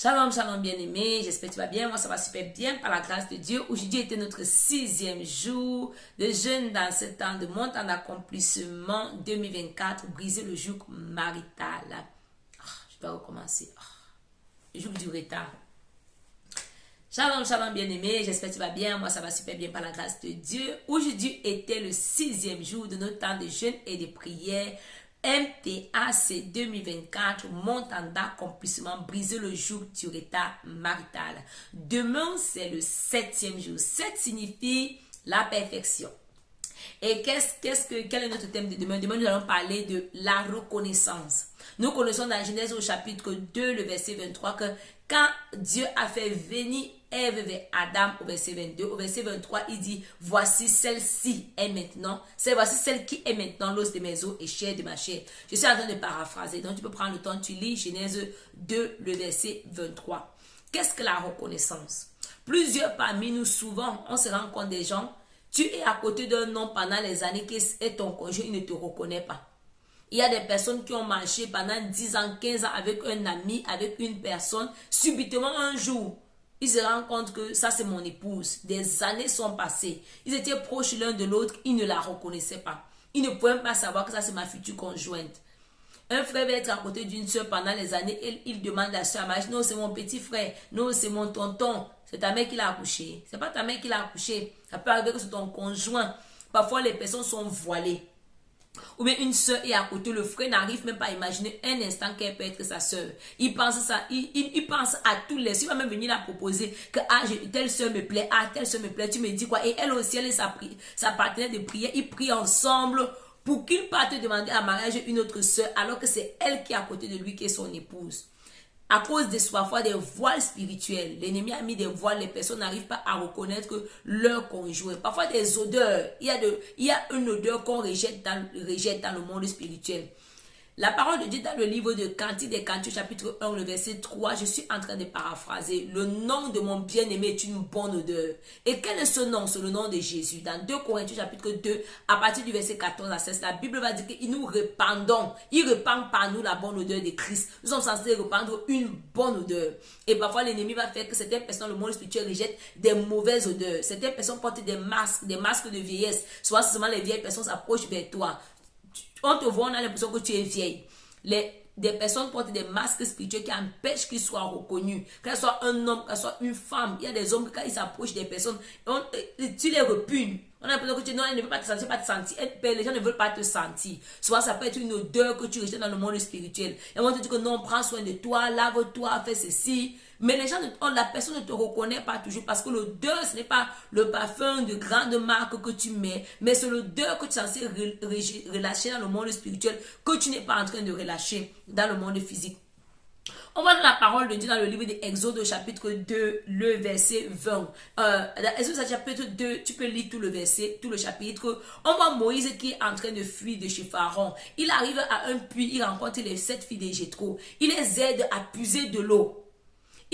Shalom, shalom bien-aimé, j'espère que tu vas bien, moi ça va super bien par la grâce de Dieu. Aujourd'hui était notre 6e jour de jeûne dans ce temps de mon temps d'accomplissement 2024, briser le joug marital. Je vais recommencer. Le joug du retard. Shalom, shalom bien-aimé, j'espère que tu vas bien, moi ça va super bien par la grâce de Dieu. Aujourd'hui était le 6e jour de notre temps de jeûne et de prière. MTAC 2024, mon temps d'accomplissement, briser le joug du retard marital. Demain, c'est le 7e jour. 7 signifie la perfection. Et quel est notre thème de demain? Demain, nous allons parler de la reconnaissance. Nous connaissons dans Genèse au chapitre 2, le verset 23, que quand Dieu a fait venir Ève vers Adam au verset 22, au verset 23, il dit, voici celle-ci est maintenant, voici celle qui est maintenant l'os de mes os et chair de ma chair. Je suis en train de paraphraser, donc tu peux prendre le temps, tu lis Genèse 2, le verset 23. Qu'est-ce que la reconnaissance? Plusieurs parmi nous, souvent, on se rend compte des gens, tu es à côté d'un homme pendant les années qui est ton conjoint, il ne te reconnaît pas. Il y a des personnes qui ont marché pendant 10 ans, 15 ans avec un ami, avec une personne. Subitement, un jour, ils se rendent compte que ça, c'est mon épouse. Des années sont passées. Ils étaient proches l'un de l'autre. Ils ne la reconnaissaient pas. Ils ne pouvaient pas savoir que ça, c'est ma future conjointe. Un frère va être à côté d'une soeur pendant les années. Et il demande à la soeur, non, c'est mon petit frère. Non, c'est mon tonton. C'est ta mère qui l'a accouché. C'est pas ta mère qui l'a accouché. Ça peut arriver que c'est ton conjoint. Parfois, les personnes sont voilées. Ou bien une soeur est à côté, le frère n'arrive même pas à imaginer un instant qu'elle peut être sa soeur. Il pense ça, il pense à tous les. Il va même venir la proposer que telle soeur me plaît, telle soeur me plaît, tu me dis quoi? Et elle aussi, elle est sa partenaire de prière, ils prient ensemble pour qu'il parte demander à mariage une autre soeur, alors que c'est elle qui est à côté de lui qui est son épouse. À cause de parfois des voiles spirituels, l'ennemi a mis des voiles, les personnes n'arrivent pas à reconnaître leur conjoint. Parfois des odeurs, il y a une odeur qu'on rejette dans le monde spirituel. La parole de Dieu dans le livre de Cantiques des Cantiques, chapitre 1, le verset 3, je suis en train de paraphraser. Le nom de mon bien-aimé est une bonne odeur. Et quel est ce nom? C'est le nom de Jésus. Dans 2 Corinthiens, chapitre 2, à partir du verset 14 à 16, la Bible va dire qu'il nous répandons. Il répand par nous la bonne odeur de Christ. Nous sommes censés répandre une bonne odeur. Et parfois, l'ennemi va faire que certaines personnes, le monde spirituel, rejette des mauvaises odeurs. Certaines personnes portent des masques de vieillesse. Soit seulement les vieilles personnes s'approchent vers toi. On te voit, on a l'impression que tu es vieille. Des personnes portent des masques spirituels qui empêchent qu'ils soient reconnus. Qu'elle soit un homme, qu'elle soit une femme. Il y a des hommes, quand ils s'approchent des personnes, tu les repugnes. On a l'impression que non, elle ne veut pas te sentir, les gens ne veulent pas te sentir. Soit ça peut être une odeur que tu rejettes dans le monde spirituel. Et on te dit que non, prends soin de toi, lave-toi, fais ceci. Mais les gens, la personne ne te reconnaît pas toujours parce que l'odeur, ce n'est pas le parfum de grande marque que tu mets, mais c'est l'odeur que tu es censé relâcher dans le monde spirituel que tu n'es pas en train de relâcher dans le monde physique. On voit dans la parole de Dieu dans le livre d'Exode chapitre 2, le verset 20. Dans Exode chapitre 2, tu peux lire tout le verset, tout le chapitre. On voit Moïse qui est en train de fuir de chez Pharaon. Il arrive à un puits, il rencontre les 7 filles de Jéthro. Il les aide à puiser de l'eau.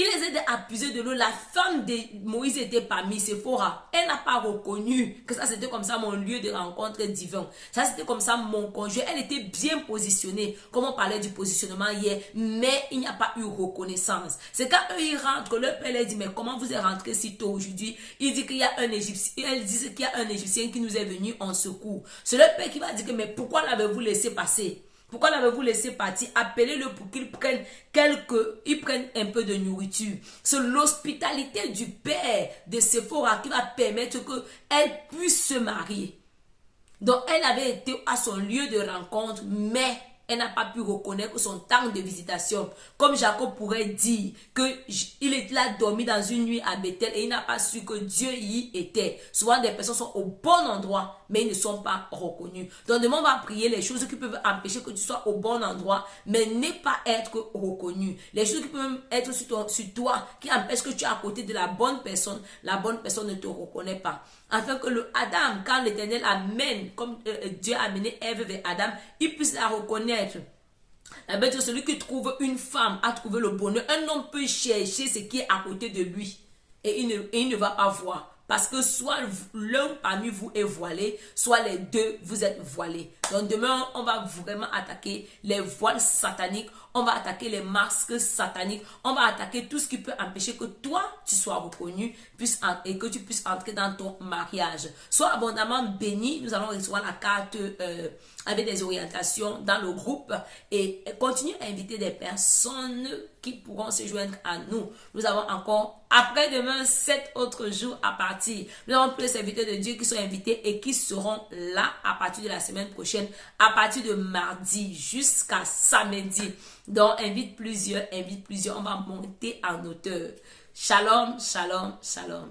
Il les aide à puiser de l'eau. La femme de Moïse était parmi Séphora. Elle n'a pas reconnu que ça c'était comme ça mon lieu de rencontre divin. Ça c'était comme ça mon conjoint. Elle était bien positionnée. Comme on parlait du positionnement hier. Mais il n'y a pas eu reconnaissance. C'est quand eux ils rentrent que leur père leur dit mais comment vous êtes rentré si tôt aujourd'hui? Il dit qu'il y a un Égyptien. Elle dit qu'il y a un Égyptien qui nous est venu en secours. C'est leur père qui va dire que mais pourquoi l'avez-vous laissé passer? Pourquoi l'avez-vous laissé partir? Appelez-le pour qu'il prenne un peu de nourriture. C'est l'hospitalité du père de Séphora qui va permettre qu'elle puisse se marier. Donc, elle avait été à son lieu de rencontre, mais elle n'a pas pu reconnaître son temps de visitation. Comme Jacob pourrait dire qu'il était là dormi dans une nuit à Bethel et il n'a pas su que Dieu y était. Souvent, des personnes sont au bon endroit, mais ils ne sont pas reconnus. Donc, demain, on va prier les choses qui peuvent empêcher que tu sois au bon endroit, mais ne pas être reconnu. Les choses qui peuvent être sur toi, qui empêchent que tu es à côté de la bonne personne ne te reconnaît pas. Afin que le Adam, quand l'Éternel amène, comme Dieu a amené Ève vers Adam, il puisse la reconnaître. La Bible dit, celui qui trouve une femme a trouvé le bonheur. Un homme peut chercher ce qui est à côté de lui et il ne va pas voir. Parce que soit l'un parmi vous est voilé, soit les deux vous êtes voilés. Donc demain, on va vraiment attaquer les voiles sataniques. On va attaquer les masques sataniques. On va attaquer tout ce qui peut empêcher que toi, tu sois reconnu et que tu puisses entrer dans ton mariage. Sois abondamment béni. Nous allons recevoir la carte avec des orientations dans le groupe et continue à inviter des personnes qui pourront se joindre à nous. Nous avons encore après-demain 7 autres jours à partir. Nous avons plus d'invités de Dieu qui sont invités et qui seront là à partir de la semaine prochaine, à partir de mardi jusqu'à samedi. Donc invite plusieurs, on va monter en hauteur. Shalom, shalom, shalom.